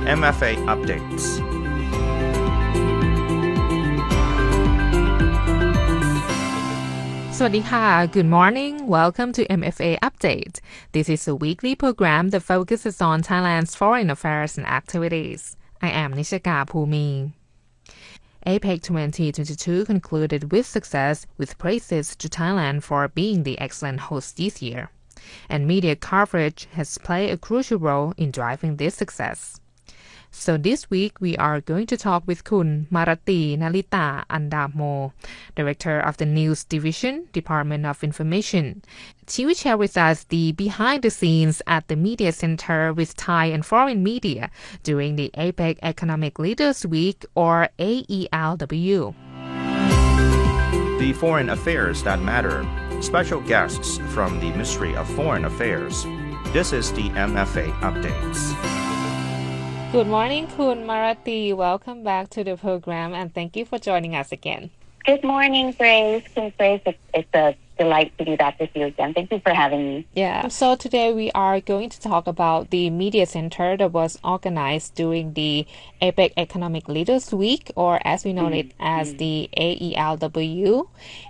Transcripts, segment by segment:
MFA updates Good morning. Welcome to MFA Update. This is a weekly program that focuses on Thailand's foreign affairs and activities. I am Nishika Phumi. APEC 2022 concluded with success with praises to Thailand for being the excellent host this year. And media coverage has played a crucial role in driving this success.So this week we are going to talk with Kun Maratee, Nalita, Andamo, Director of the News Division, Department of Information. She will share with us the behind the scenes at the Media Center with Thai and foreign media during the APEC Economic Leaders Week or AELW. The foreign affairs that matter. Special guests from the Ministry of Foreign Affairs. This is the MFA updates.Good morning, Kun Maratee. Welcome back to the program and thank you for joining us again. Good morning, Grace. It's a delight to be back with you again. Thank you for having me. Yeah. So today we are going to talk about the Media Center that was organized during the APEC Economic Leaders Week, or as we know it as the AELW.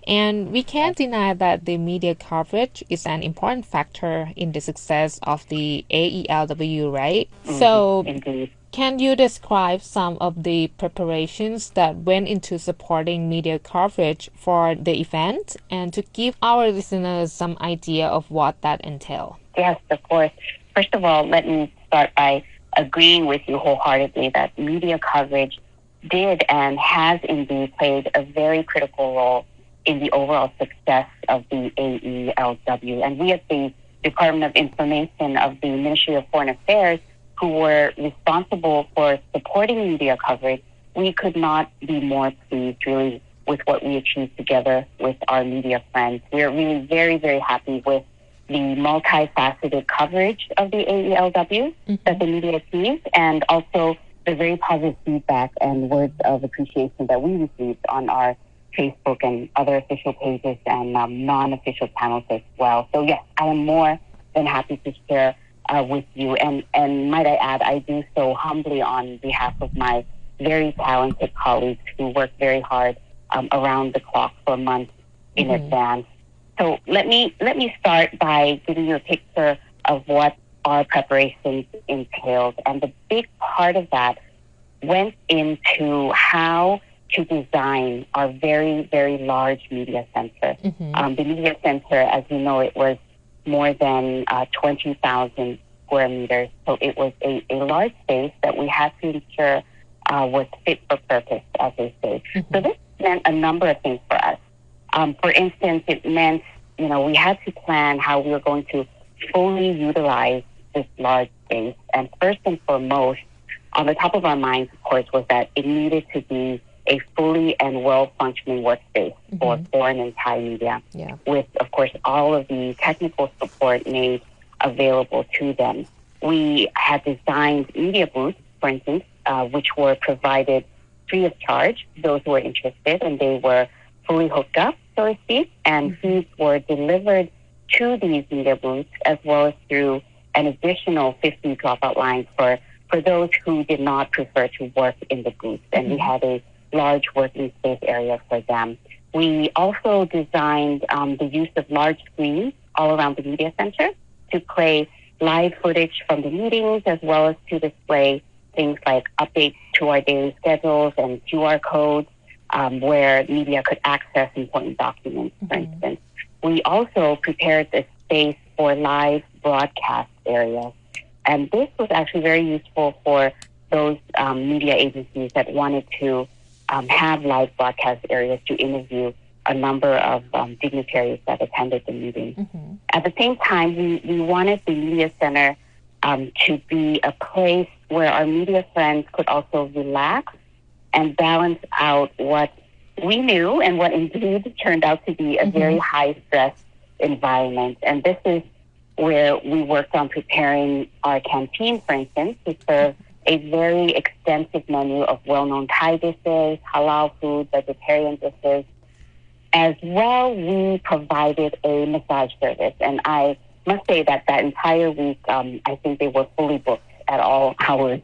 And we can't deny that the media coverage is an important factor in the success of the AELW, right? So.Can you describe some of the preparations that went into supporting media coverage for the event and to give our listeners some idea of what that entails? Yes, of course. First of all, let me start by agreeing with you wholeheartedly that media coverage did and has indeed played a very critical role in the overall success of the AELW. And we at the Department of Information of the Ministry of Foreign Affairs who were responsible for supporting media coverage, we could not be more pleased really with what we achieved together with our media friends. We're really very, very happy with the multifaceted coverage of the AELW that the media achieved and also the very positive feedback and words of appreciation that we received on our Facebook and other official pages and non-official channels as well. So yes, I am more than happy to share with you. And might I add, I do so humbly on behalf of my very talented colleagues who work very hard around the clock for months in advance. So let me start by giving you a picture of what our preparations entailed. And the big part of that went into how to design our very, very large media center. The media center, as you know, it was more than 20,000 square meters. So it was a large space that we had to ensure was fit for purpose, as they say. So this meant a number of things for us. For instance, it meant, we had to plan how we were going to fully utilize this large space. And first and foremost, on the top of our minds, of course, was that it needed to be a fully and well-functioning workspace for foreign and Thai media, with, of course, all of the technical support made available to them. We had designed media booths, for instance, which were provided free of charge, those who were interested, and they were fully hooked up, so to speak, and feeds were delivered to these media booths, as well as through an additional 50 dropout lines for those who did not prefer to work in the booths. And we had a large working space area for them. We also designed the use of large screens all around the media center to play live footage from the meetings, as well as to display things like updates to our daily schedules and QR codes where media could access important documents, for instance. We also prepared the space for live broadcast areas. And this was actually very useful for those media agencies that wanted to have live broadcast areas to interview a number of dignitaries that attended the meeting. At the same time, we wanted the media center to be a place where our media friends could also relax and balance out what we knew and what indeed turned out to be a very high-stress environment. And this is where we worked on preparing our canteen, for instance, to serve a very extensive menu of well-known Thai dishes, halal food, vegetarian dishes. As well, we provided a massage service. And I must say that entire week, I think they were fully booked at all hours.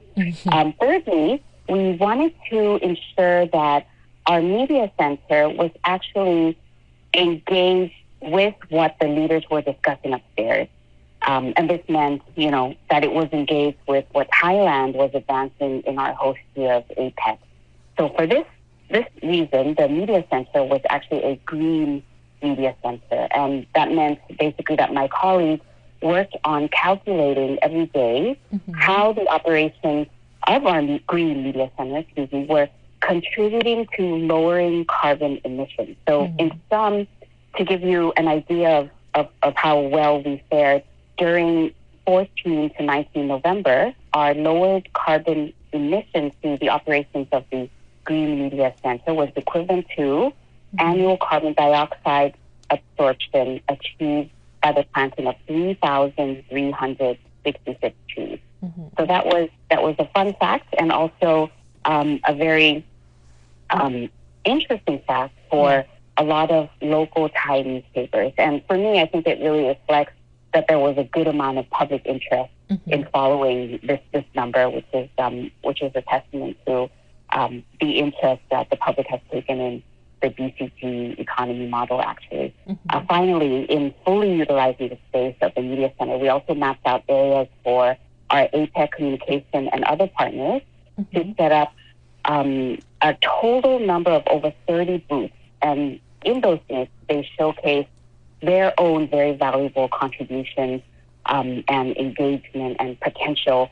Thirdly, we wanted to ensure that our media center was actually engaged with what the leaders were discussing upstairs. And this meant, that it was engaged with what Thailand was advancing in our host year of APEC. So for this reason, the media center was actually a green media center. And that meant basically that my colleagues worked on calculating every day how the operations of our green media center, were contributing to lowering carbon emissions. So in sum, to give you an idea of how well we fared, during 14 to 19 November, our lowered carbon emissions through the operations of the Green Media Center was equivalent to annual carbon dioxide absorption achieved by the planting of 3,366 trees. So that was a fun fact, and also a very interesting fact for a lot of local Thai newspapers. And for me, I think it really reflects that there was a good amount of public interest in following this number, which is a testament to the interest that the public has taken in the BCG economy model, actually. Finally, in fully utilizing the space of the media center, we also mapped out areas for our APEC communication and other partners to set up a total number of over 30 booths. And in those booths, they showcase their own very valuable contributions and engagement and potential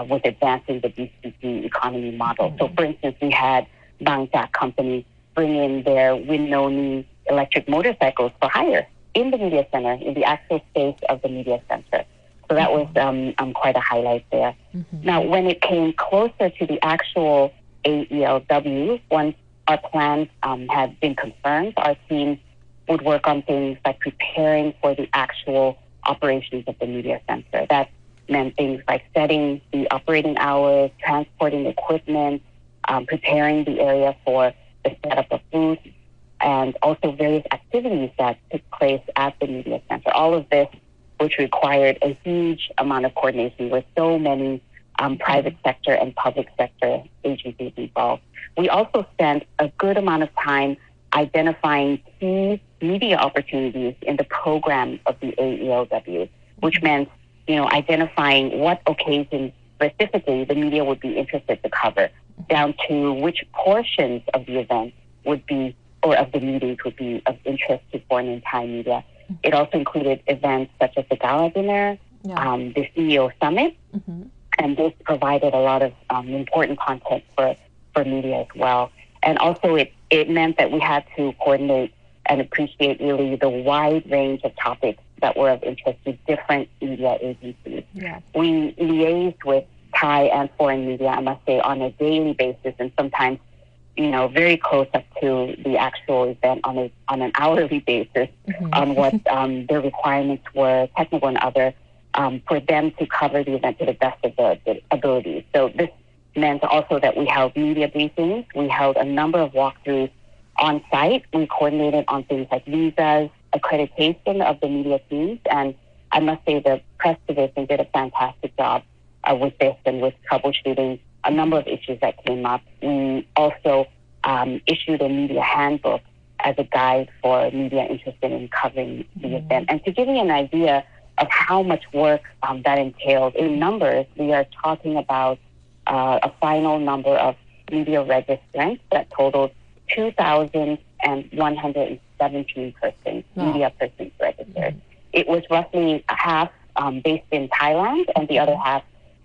with advancing the BCG economy model. So, for instance, we had Bangjak Company bring in their Winoni electric motorcycles for hire in the media center, in the actual space of the media center. So that was quite a highlight there. Now, when it came closer to the actual AELW, once our plans had been confirmed, our team would work on things like preparing for the actual operations of the media center. That meant things like setting the operating hours, transporting equipment, preparing the area for the setup of booths, and also various activities that took place at the media center. All of this, which required a huge amount of coordination with so many private sector and public sector agencies involved. We also spent a good amount of time identifying key media opportunities in the program of the AELW, which meant, identifying what occasions specifically the media would be interested to cover, down to which portions of the event would be, or of the meetings would be of interest to foreign and Thai media. It also included events such as the gala dinner, the CEO summit, and this provided a lot of important content for media as well. And also it meant that we had to coordinate and appreciate really the wide range of topics that were of interest to different media agencies. We liaised with Thai and foreign media, I must say, on a daily basis, and sometimes, very close up to the actual event on an hourly basis on what their requirements were, technical and other, for them to cover the event to the best of their abilities. So this meant also that we held media briefings. We held a number of walkthroughs on site. We coordinated on things like visas, accreditation of the media teams, and I must say the press division did a fantastic job with this and with troubleshooting a number of issues that came up. We also issued a media handbook as a guide for media interested in covering the event. And to give you an idea of how much work that entailed, in numbers, we are talking about a final number of media registrants that totaled 2,117 persons, media persons registered. It was roughly half based in Thailand and the other half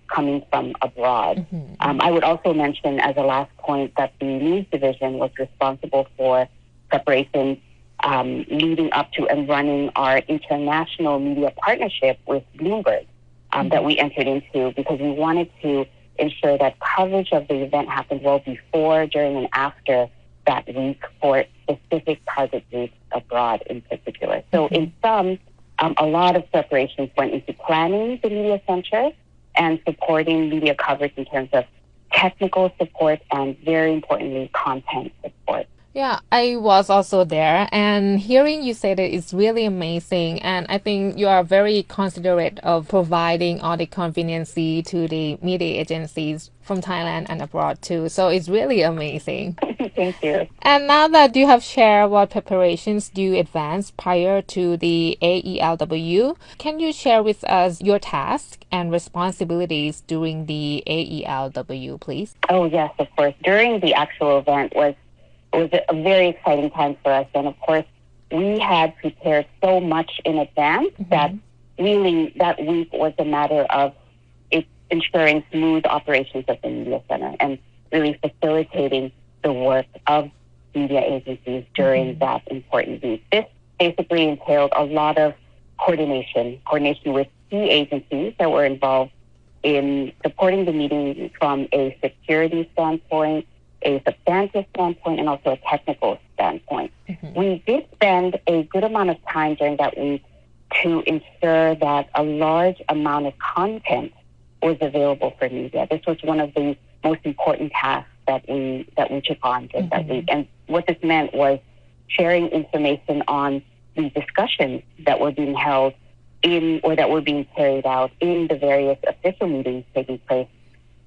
coming from abroad. I would also mention as a last point that the news division was responsible for preparations leading up to and running our international media partnership with Bloomberg that we entered into because we wanted to ensure that coverage of the event happened well before, during, and after that week for specific target groups abroad in particular. So in sum, a lot of preparations went into planning the media center and supporting media coverage in terms of technical support and, very importantly, content support. Yeah, I was also there, and hearing you say that it's really amazing, and I think you are very considerate of providing all the conveniency to the media agencies from Thailand and abroad too. So it's really amazing. Thank you. And now that you have shared what preparations you advanced prior to the AELW, can you share with us your tasks and responsibilities during the AELW, please? Oh, yes, of course. During the actual event it was a very exciting time for us. And of course, we had prepared so much in advance that really that week was a matter of ensuring smooth operations of the media center and really facilitating the work of media agencies during that important week. This basically entailed a lot of coordination with key agencies that were involved in supporting the meeting from a security standpoint, a substantive standpoint, and also a technical standpoint. We did spend a good amount of time during that week to ensure that a large amount of content was available for media. This was one of the most important tasks that we took on during that week. And what this meant was sharing information on the discussions that were being held in or that were being carried out in the various official meetings taking place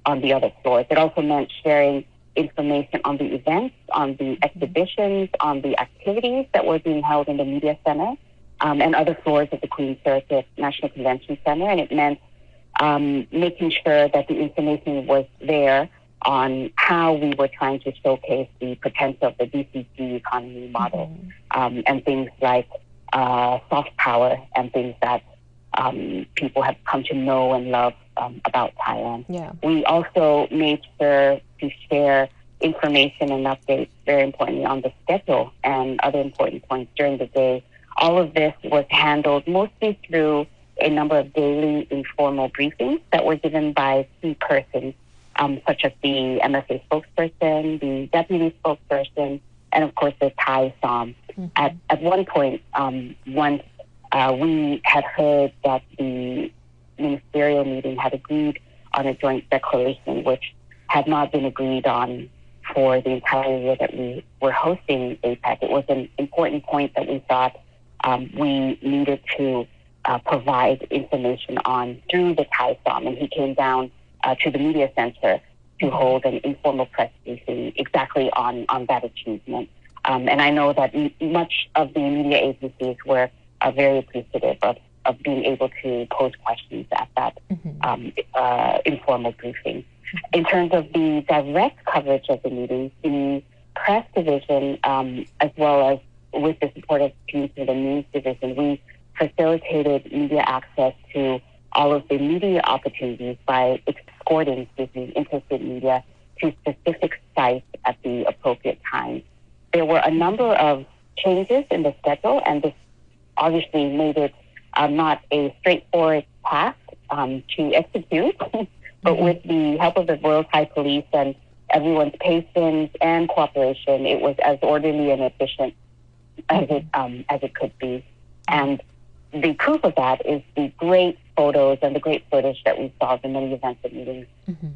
on the other floors. It also meant sharing information on the events, on the exhibitions, on the activities that were being held in the media center and other floors of the Queen's Circuit National Convention Center. And it meant making sure that the information was there on how we were trying to showcase the potential of the DCG economy model and things like soft power and things that people have come to know and love about Thailand. Yeah. We also made sure to share information and updates, very importantly, on the schedule and other important points during the day. All of this was handled mostly through a number of daily informal briefings that were given by key persons, such as the MFA spokesperson, the deputy spokesperson, and of course the Thai SOM. At one point, once we had heard that the ministerial meeting had agreed on a joint declaration, which had not been agreed on for the entire year that we were hosting APEC. It was an important point that we thought we needed to provide information on through the Thai SOM, and he came down to the media center to hold an informal press briefing exactly on that achievement. And I know that much of the media agencies were very appreciative of being able to pose questions at that informal briefing. In terms of the direct coverage of the meeting, the press division, as well as with the support of the news division, we facilitated media access to all of the media opportunities by escorting interested media to specific sites at the appropriate time. There were a number of changes in the schedule, and this obviously made it not a straightforward task to execute, but with the help of the Royal Thai Police and everyone's patience and cooperation, it was as orderly and efficient as it could be. And the proof of that is the great photos and the great footage that we saw of the many events and meetings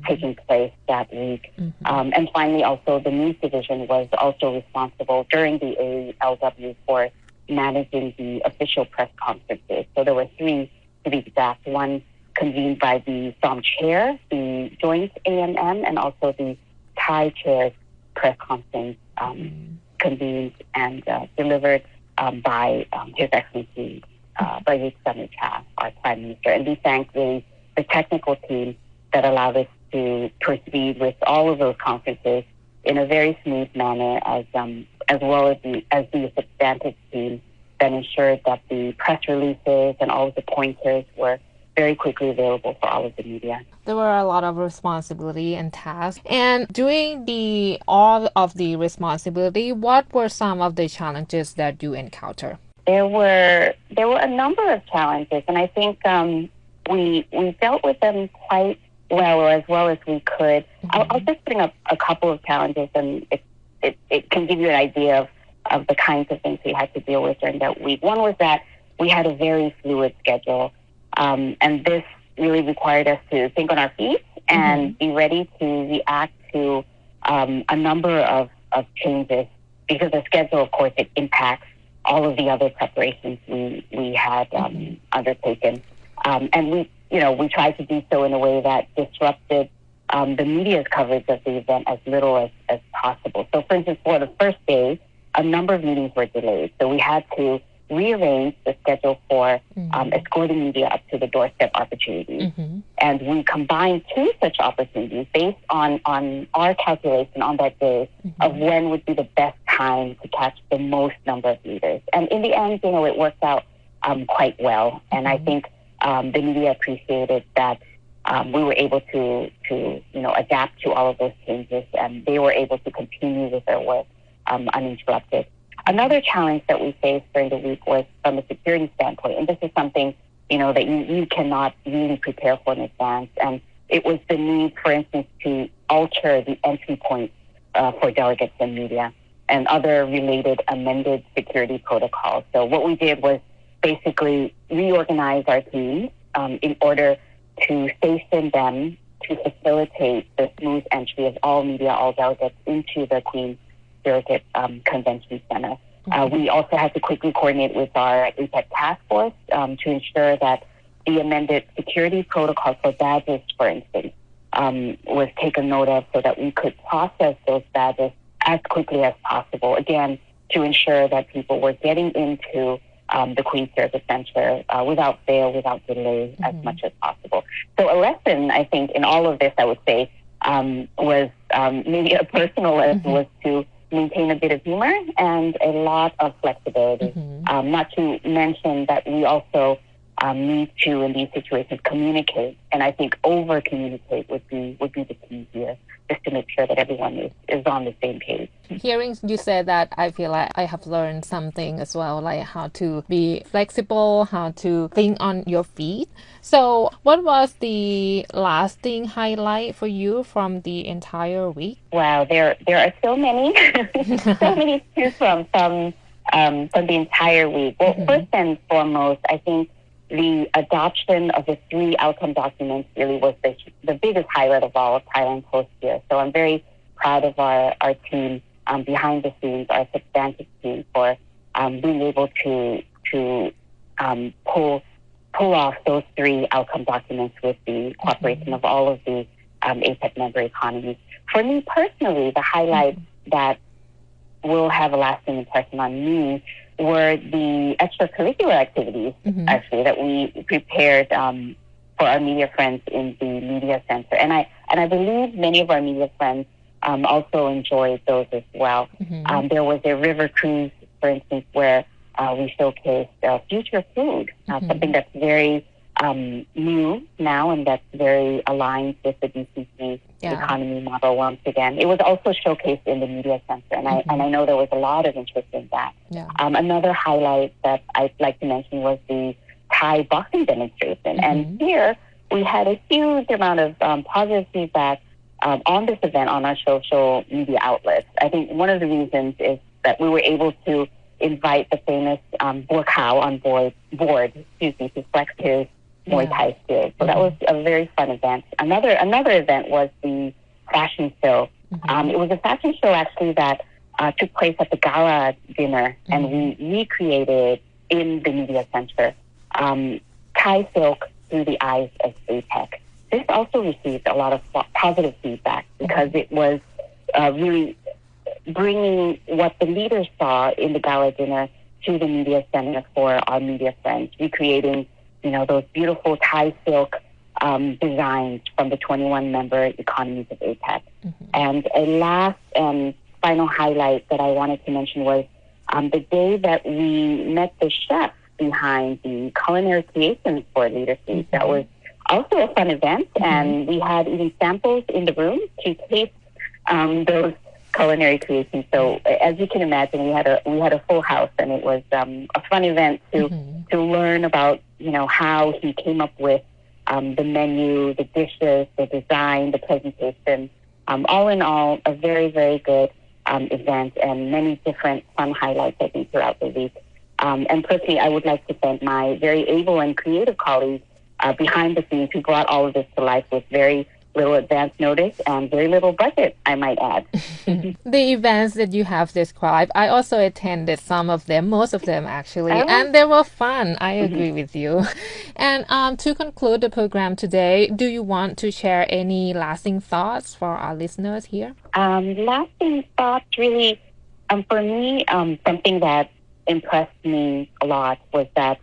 taking place that week. And finally, also, the news division was also responsible during the AELW for managing the official press conferences. So there were three, to be exact, one convened by the SOM chair, the joint AMM, and also the Thai chair's press conference convened and delivered by His Excellency Prayut Chan-o-cha, our Prime Minister. And we thank the technical team that allowed us to proceed with all of those conferences in a very smooth manner, as well as the substantive team that ensured that the press releases and all of the pointers were very quickly available for all of the media. There were a lot of responsibility and tasks. And during all of the responsibility, what were some of the challenges that you encountered? There were a number of challenges, and I think we dealt with them quite well, or as well as we could. I'll just bring up a couple of challenges, and it can give you an idea of the kinds of things we had to deal with during that week. One was that we had a very fluid schedule, and this really required us to think on our feet and be ready to react to a number of changes because the schedule, of course, it impacts all of the other preparations we had undertaken. And we tried to do so in a way that disrupted the media's coverage of the event as little as possible. So, for instance, for the first day, a number of meetings were delayed. So we had to rearrange the schedule for escorting media up to the doorstep opportunities. And we combined two such opportunities based on our calculation on that day of when would be the best time to catch the most number of leaders. And in the end, it worked out quite well. And I think the media appreciated that we were able to adapt to all of those changes, and they were able to continue with their work uninterrupted. Another challenge that we faced during the week was from a security standpoint, and this is something, that you cannot really prepare for in advance. And it was the need, for instance, to alter the entry points for delegates and media and other related amended security protocols. So what we did was basically reorganize our teams in order to station them to facilitate the smooth entry of all media, all delegates into the Queen's Surrogate Convention Center. We also had to quickly coordinate with our APEC task force to ensure that the amended security protocol for badges, for instance, was taken note of so that we could process those badges as quickly as possible, again, to ensure that people were getting into the Queen's Surrogate Center without fail, without delay, as much as possible. So a lesson, I think, in all of this, I would say, was maybe a personal lesson was to maintain a bit of humor and a lot of flexibility. Not to mention that we also need to, in these situations, communicate. And I think over-communicate would be the key here, just to make sure that everyone is on the same page. Hearing you say that, I feel like I have learned something as well, like how to be flexible, how to think on your feet. So what was the lasting highlight for you from the entire week? Wow, there are so many, so many to choose from the entire week. Well, first and foremost, I think the adoption of the 3 outcome documents really was the biggest highlight of all of Thailand's post year. So I'm very proud of our team behind the scenes, our substantive team, for being able to pull off those 3 outcome documents with the cooperation of all of the APEC member economies. For me personally, the highlight that will have a lasting impression on me were the extracurricular activities, actually, that we prepared for our media friends in the media center. And I believe many of our media friends also enjoyed those as well. There was a river cruise, for instance, where we showcased future food, something that's very new now and that's very aligned with the DCC economy model once again. It was also showcased in the media center, and I know there was a lot of interest in that. Another highlight that I'd like to mention was the Thai boxing demonstration. And here we had a huge amount of positive feedback on this event on our social media outlets. I think one of the reasons is that we were able to invite the famous Borkhao on board to flex his Muay Thai skills. So that was a very fun event. Another event was the fashion show. It was a fashion show actually that took place at the gala dinner, and we recreated in the media center Thai silk through the eyes of APEC. This also received a lot of positive feedback because it was really bringing what the leaders saw in the gala dinner to the media center for our media friends, recreating those beautiful Thai silk designs from the 21 member economies of APEC. And a last and final highlight that I wanted to mention was the day that we met the chef behind the culinary creations for leadership. That was also a fun event, and we had even samples in the room to taste those culinary creations. So as you can imagine, we had a full house, and it was a fun event to learn about how he came up with the menu, the dishes, the design, the presentation. All in all, a very, very good event, and many different fun highlights, I think, throughout the week. And personally, I would like to thank my very able and creative colleagues behind the scenes who brought all of this to life with very little advance notice and very little budget, I might add. The events that you have described, I also attended some of them, most of them actually, and they were fun. I agree with you. And to conclude the program today, do you want to share any lasting thoughts for our listeners here? Lasting thoughts really, for me, something that impressed me a lot was that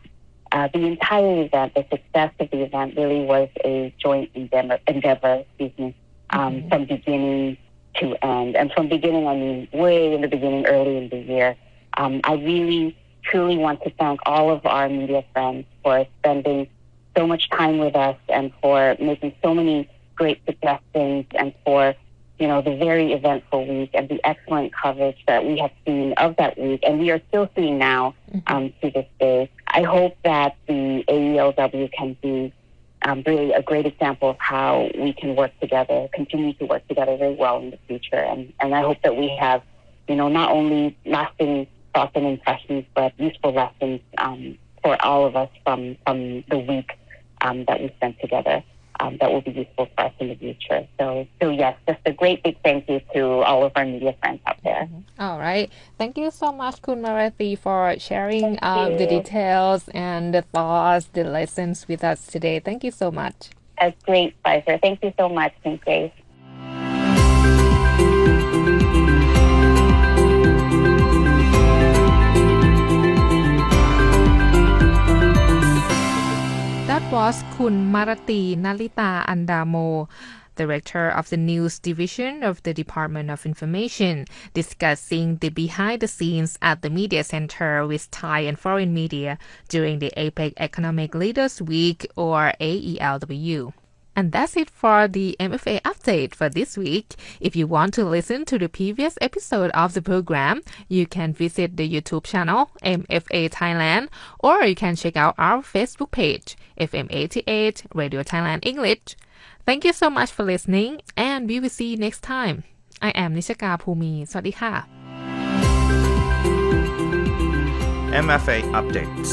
the entire event, the success of the event really was a joint endeavor, from beginning to end. And from beginning, I mean way in the beginning, early in the year. I really, truly want to thank all of our media friends for spending so much time with us and for making so many great suggestions and for the very eventful week and the excellent coverage that we have seen of that week, and we are still seeing now to this day. I hope that the AELW can be really a great example of how we can work together, continue to work together very well in the future. And I hope that we have, not only lasting thoughts and impressions, but useful lessons for all of us from the week that we spent together. That will be useful for us in the future. So yes, just a great big thank you to all of our media friends out there. All right. Thank you so much, Kun Maratee, for sharing the details and the thoughts, the lessons with us today. Thank you so much. A great pleasure. Thank you so much, Ms. Grace. That was Kun Maratee Nalita Andamo, Director of the News Division of the Department of Information, discussing the behind the scenes at the Media Center with Thai and foreign media during the APEC Economic Leaders Week, or AELW. And that's it for the MFA update for this week. If you want to listen to the previous episode of the program, you can visit the YouTube channel MFA Thailand, or you can check out our Facebook page FM88 Radio Thailand English. Thank you so much for listening, and we will see you next time. I am Nishika Phumi. สวัสดีค่ะ MFA updates